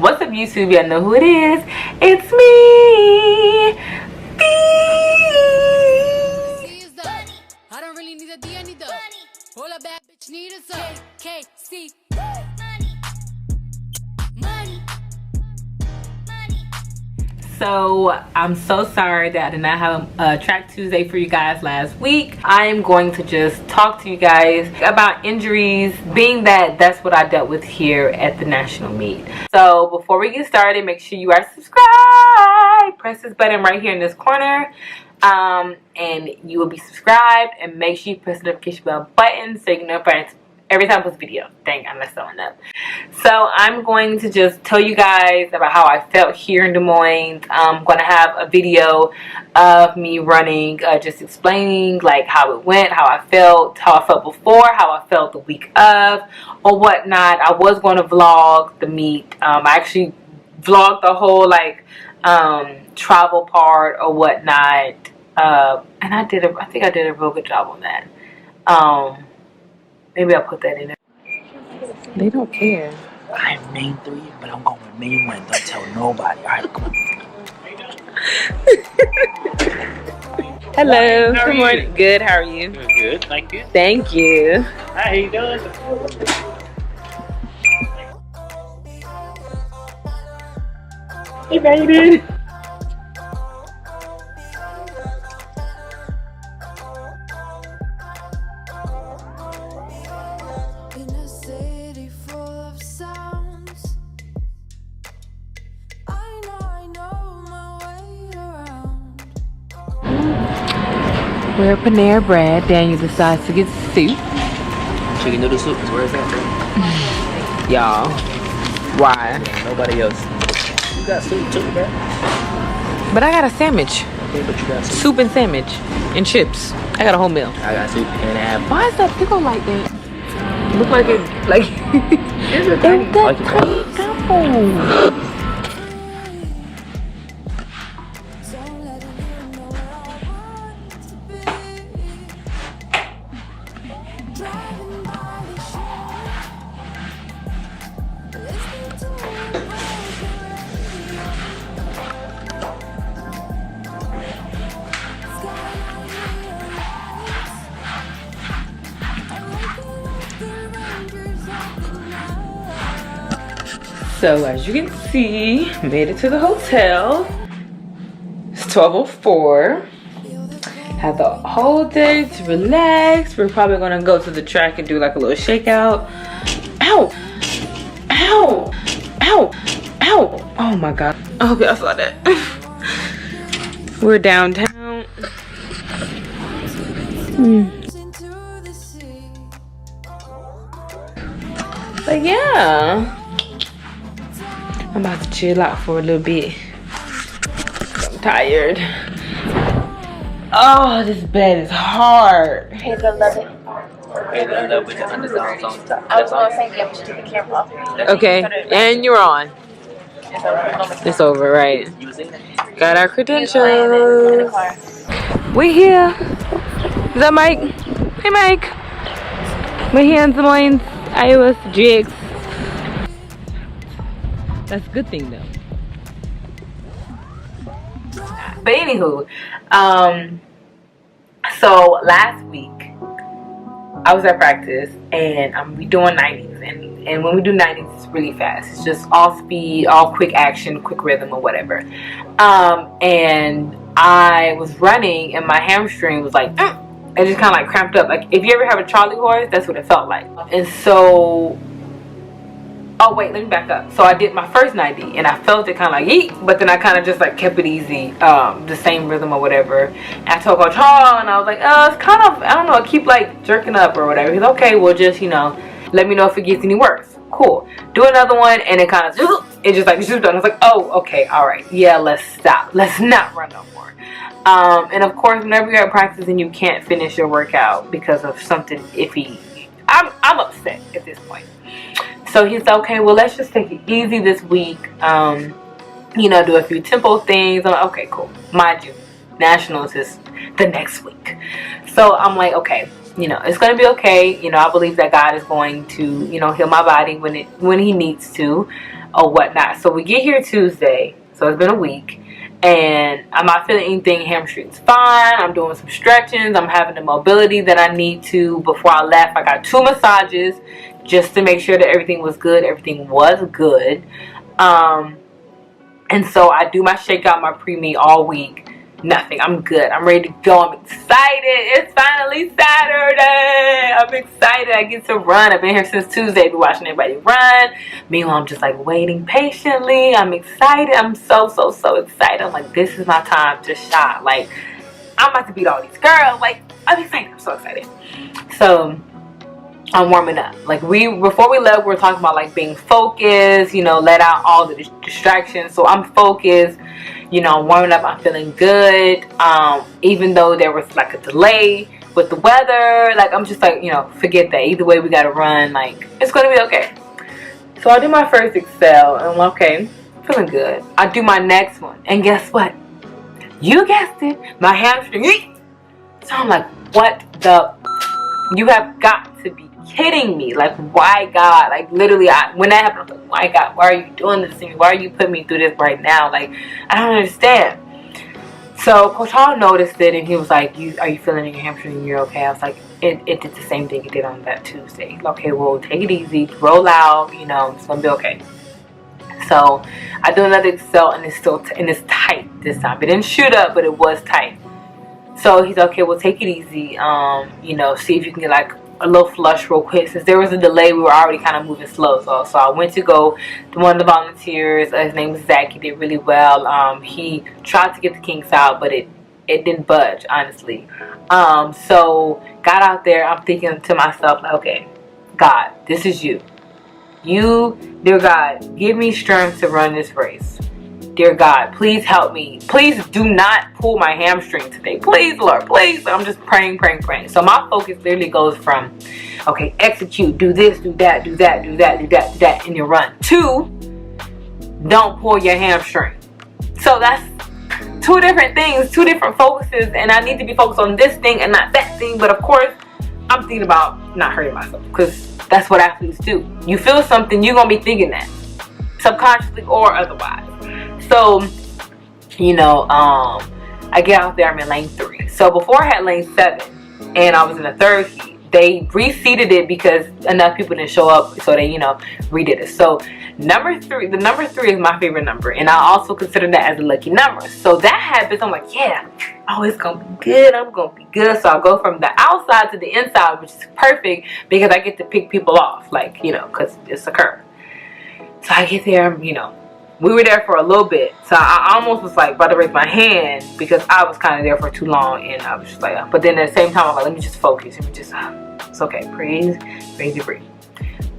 What's up, YouTube? Y'all know who it is. It's me, B. I don't really need a D, I need the all a bad bitch need is a KC. Money. So I'm so sorry that I did not have a track Tuesday for you guys last week. I am going to just talk to you guys about injuries, being that that's what I dealt with here at the national meet. So before we get started, make sure you are subscribed. Press this button right here in this corner, and you will be subscribed. And make sure you press the notification bell button so you can know every time I post a video. Dang, I messed that one up. So I'm going to just tell you guys about how I felt here in Des Moines. I'm going to have a video of me running, just explaining like how it went, how I felt before, how I felt the week of, or whatnot. I was going to vlog the meet. I actually vlogged the whole like travel part or whatnot, and I think I did a real good job on that. Maybe I'll put that in there. They don't care. I'm main 3, but I'm going with main 1. Don't tell nobody. Alright, come on. Hello. Good morning. Good. How are you? Good. Thank you. Thank you. Hi, how you doing? Hey, baby. We're Panera Bread. Daniel decides to get soup. Chicken noodle soup. Where is that from? Y'all. Why? Yeah, nobody else. You got soup too, bro. But I got a sandwich. Okay, but you got soup. Soup and sandwich. And chips. I got a whole meal. I got soup and a half. Why is that pickle like that? Look like it, like... It's a tiny. It's like that tiny apple. So as you can see, made it to the hotel. It's 12:04. Had the whole day to relax. We're probably gonna go to the track and do like a little shakeout. Ow! Ow! Ow! Ow! Oh my god. I hope y'all saw that. We're downtown. But yeah. I'm about to chill out for a little bit. I'm tired. Oh, this bed is hard. Hey, I love it. Hey, I love with the underdogs on top. I was going to say, yeah, we should take the camera off. Okay, and you're on. It's over, right? Got our credentials. We here. Is that Mike? Hey, Mike. We're here in Des Moines, Iowa, GX. That's a good thing though. But anywho, so last week I was at practice and I'm doing 90s, and when we do 90s it's really fast. It's just all speed, all quick action, quick rhythm or whatever. And I was running and my hamstring was like it just kind of like cramped up. Like if you ever have a Charlie horse, that's what it felt like. And so oh wait, let me back up. So I did my first 90 and I felt it kind of like yeet, but then I kind of just like kept it easy, the same rhythm or whatever. And I told Coach Hall and I was like, it's kind of, I don't know, I keep like jerking up or whatever. He's okay, well just, you know, let me know if it gets any worse. Cool. Do another one and it kind of, it just like zooped on. I was like, oh, okay, all right. Yeah, let's stop. Let's not run no more. And of course, whenever you're at practice and you can't finish your workout because of something iffy, I'm upset at this point. So he's okay, well, let's just take it easy this week. You know, do a few tempo things. I'm like, okay, cool. Mind you, Nationals is the next week. So I'm like, okay, you know, it's going to be okay. You know, I believe that God is going to, you know, heal my body when he needs to. or whatnot. So we get here Tuesday, so it's been a week, and I'm not feeling anything. Hamstring's fine. I'm doing some stretchings. I'm having the mobility that I need to. Before I left, I got 2 massages just to make sure that everything was good. Everything was good. And so I do my shakeout, my pre-meet all week. Nothing. I'm good. I'm ready to go. I'm excited. It's finally Saturday. I'm excited. I get to run. I've been here since Tuesday. Been watching everybody run. Meanwhile, I'm just like waiting patiently. I'm excited. I'm so excited. I'm like, this is my time to shine. Like, I'm about to beat all these girls. Like, I'm excited. I'm so excited. So I'm warming up. Like, before we left, we were talking about like being focused, you know, let out all the distractions. So I'm focused, you know, I'm warming up. I'm feeling good. Even though there was like a delay with the weather, like I'm just like, you know, forget that. Either way, we gotta run. Like, it's gonna be okay. So I do my first Excel, and I'm okay, feeling good. I do my next one, and guess what? You guessed it, my hamstring. So I'm like, what the? You have got to be kidding me. Like, why, God? Like, literally, when that happened, I was like, why, God? Why are you doing this to me? Why are you putting me through this right now? Like, I don't understand. So Coach Hall noticed it, and he was like, are you feeling in your hamstring and you're okay? I was like, it did the same thing it did on that Tuesday. Okay, well, take it easy, roll out, you know, it's gonna be okay. So I do another Excel, and it's still it's tight this time. It didn't shoot up, but it was tight. So he's okay, well, take it easy, you know, see if you can get like a little flush real quick. Since there was a delay, we were already kind of moving slow. So I went to go to one of the volunteers. His name is Zach. He did really well. He tried to get the kinks out, but it didn't budge, honestly. So got out there. I'm thinking to myself, like, okay, God, this is you. You, dear God, give me strength to run this race. Dear God, please help me. Please do not pull my hamstring today. Please, Lord, please. I'm just praying. So my focus literally goes from, okay, execute, do this, do that, do in your run. 2, don't pull your hamstring. So that's 2 different things, 2 different focuses, and I need to be focused on this thing and not that thing. But of course, I'm thinking about not hurting myself, because that's what athletes do. You feel something, you're going to be thinking that, subconsciously or otherwise. So, you know, I get out there, I'm in lane 3. So before I had lane 7, and I was in the 3rd heat, they reseated it because enough people didn't show up, so they, you know, redid it. So the number 3 is my favorite number, and I also consider that as a lucky number. So that happens, I'm like, yeah, oh, it's gonna be good, I'm gonna be good. So I'll go from the outside to the inside, which is perfect because I get to pick people off, like, you know, because it's a curve. So I get there, you know, we were there for a little bit, so I almost was like about to raise my hand because I was kind of there for too long, and I was just like, but then at the same time, I'm like, let me just focus. Let me just, it's okay. Breathe.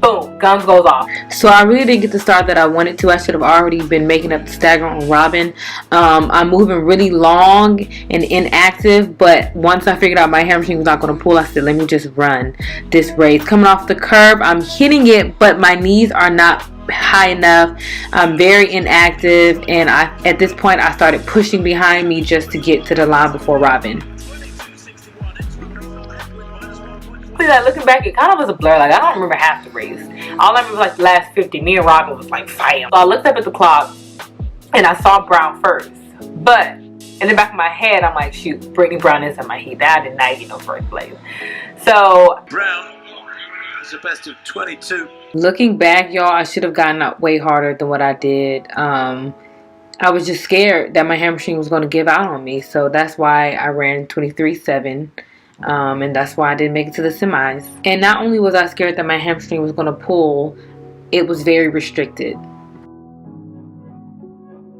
Boom, guns goes off. So I really didn't get the start that I wanted to. I should have already been making up the stagger on Robin. I'm moving really long and inactive, but once I figured out my hamstring was not going to pull, I said, let me just run this race. Coming off the curb, I'm hitting it, but my knees are not high enough. I'm very inactive, and at this point I started pushing behind me just to get to the line before Robin. Like, looking back, it kind of was a blur. Like, I don't remember half the race. All I remember was like the last 50. Me and Robin was like fighting. So I looked up at the clock and I saw Brown first, but in the back of my head I'm like, shoot, Brittany Brown is in my heat. That did not get no first place. So Brown is the best of 22. Looking back, y'all, I should have gotten out way harder than what I did. I was just scared that my hamstring was going to give out on me. So that's why I ran 23.7. And that's why I didn't make it to the semis. And not only was I scared that my hamstring was going to pull, it was very restricted.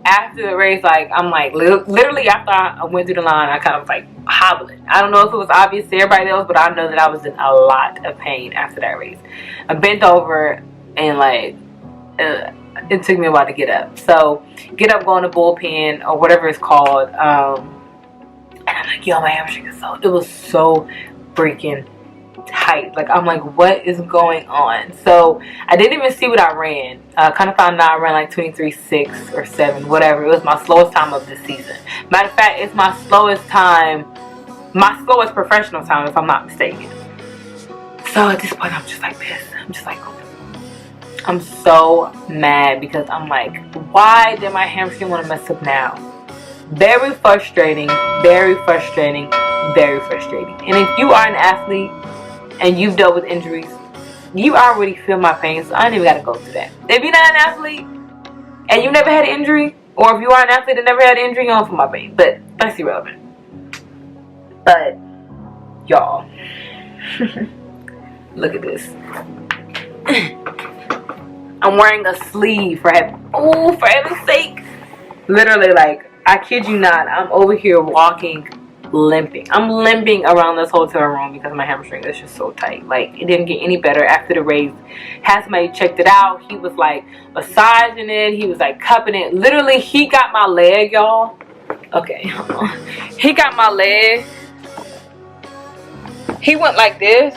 After the race, like, I'm like, literally after I went through the line, I kind of was like hobbling. I don't know if it was obvious to everybody else, but I know that I was in a lot of pain after that race. I bent over and like, it took me a while to get up. So get up, go in the bullpen or whatever it's called. And I'm like, yo, my hamstring is it was so freaking tight. Like, I'm like, what is going on? So I didn't even see what I ran. Kind of found out I ran like 23.6 or 7, whatever. It was my slowest time of the season. Matter of fact, it's my slowest professional time, if I'm not mistaken. So at this point, I'm just like this. I'm just like, I'm so mad because I'm like, why did my hamstring want to mess up now? Very frustrating, very frustrating, very frustrating. And if you are an athlete and you've dealt with injuries, you already feel my pain, so I don't even got to go through that. If you're not an athlete and you never had an injury, or if you are an athlete that never had an injury, you don't feel my pain. But that's irrelevant. But, y'all, look at this. I'm wearing a sleeve for heaven's sake. Literally, like, I kid you not, I'm over here walking, limping. I'm limping around this hotel room because my hamstring is just so tight. Like, it didn't get any better after the race. Had somebody checked it out. He was like massaging it. He was like cupping it. Literally, he got my leg, y'all. Okay, hold on. He got my leg. He went like this,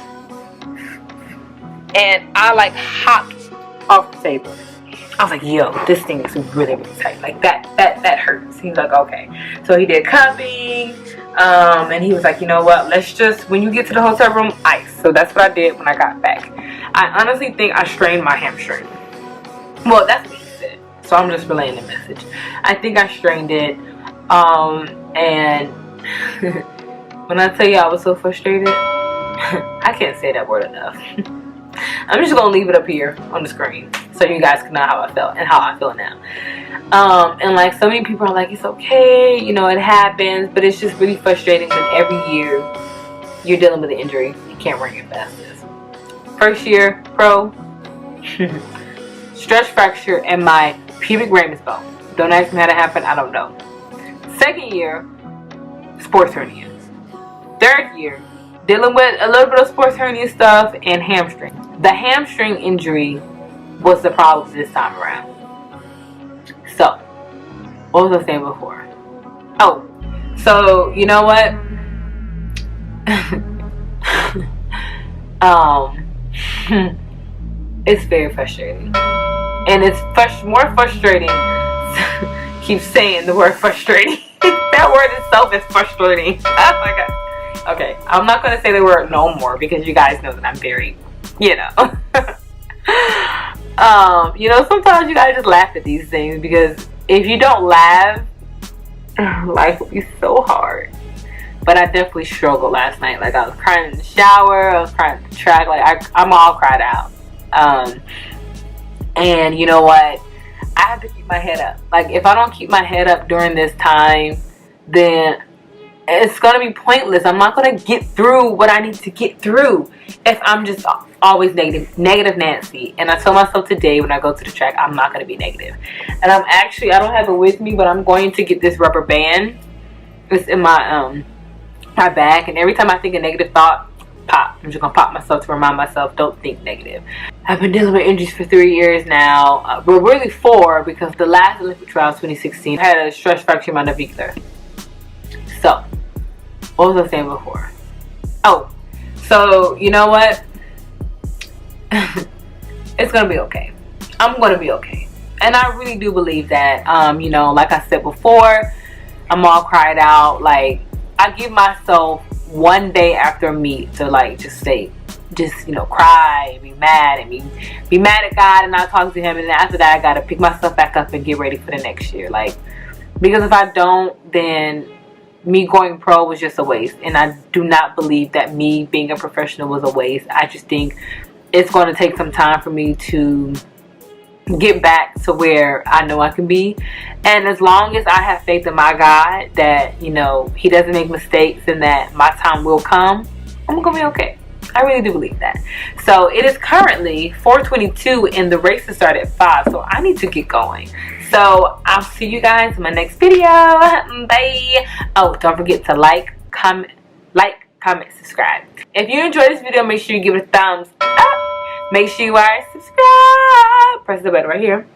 and I like hopped off the table. I was like, yo, this thing is really, really tight. Like, that hurts. He was like, okay. So he did cupping, and he was like, you know what, let's just, when you get to the hotel room, ice. So that's what I did when I got back. I honestly think I strained my hamstring. Well, that's what he said. So I'm just relaying the message. I think I strained it, and when I tell you I was so frustrated, I can't say that word enough. I'm just gonna leave it up here on the screen so you guys can know how I felt and how I feel now. And like, so many people are like, it's okay, you know, it happens, but it's just really frustrating because every year you're dealing with an injury. You can't run your fastest. First year pro, stress fracture in my pubic ramus bone. Don't ask me how that happened, I don't know. Second year, sports hernia. Third year, dealing with a little bit of sports hernia stuff and hamstring. The hamstring injury was the problem this time around. So, what was I saying before? Oh, so you know what? It's very frustrating, and it's more frustrating. Keep saying the word frustrating. That word itself is frustrating. Oh my god. Okay, I'm not gonna say the word no more because you guys know that I'm very, you know. You know, sometimes you gotta just laugh at these things, because if you don't laugh, life will be so hard. But I definitely struggled last night. Like, I was crying in the shower, I was crying at the track, like I'm all cried out. And you know what? I have to keep my head up. Like, if I don't keep my head up during this time, then it's gonna be pointless. I'm not gonna get through what I need to get through if I'm just always negative Nancy. And I told myself today when I go to the track, I'm not gonna be negative. And I'm actually, I don't have it with me, but I'm going to get this rubber band. It's in my my bag, and every time I think a negative thought, pop. I'm just gonna pop myself to remind myself, don't think negative. I've been dealing with injuries for 3 years now. Well, really 4, because the last Olympic trials, 2016, I had a stress fracture in my navicular. So, what was I saying before? Oh, so you know what? It's gonna be okay. I'm gonna be okay, and I really do believe that. You know, like I said before, I'm all cried out. Like, I give myself one day after a meet to like just you know, cry and be mad and be mad at God and not talk to him, and then after that I gotta pick myself back up and get ready for the next year. Like, because if I don't, then me going pro was just a waste, and I do not believe that me being a professional was a waste. I just think it's going to take some time for me to get back to where I know I can be. And as long as I have faith in my God that, you know, he doesn't make mistakes and that my time will come, I'm gonna be okay. I really do believe that. So it is currently 4:22 and the race will start at 5, so I need to get going. So I'll see you guys in my next video. Bye. Oh, don't forget to like, comment, subscribe. If you enjoyed this video, make sure you give it a thumbs up. Make sure you are subscribed. Press the button right here.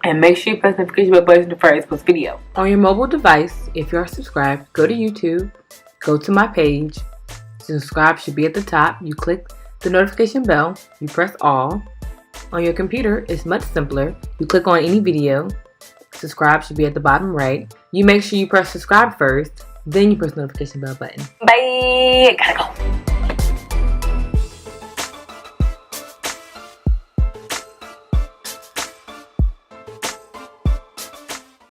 And make sure you press the notification bell button for each post video. On your mobile device, if you are subscribed, go to YouTube, go to my page. Subscribe should be at the top. You click the notification bell, you press all. On your computer, it's much simpler. You click on any video. Subscribe should be at the bottom right. You make sure you press subscribe first, then you press the notification bell button. Bye. Gotta go.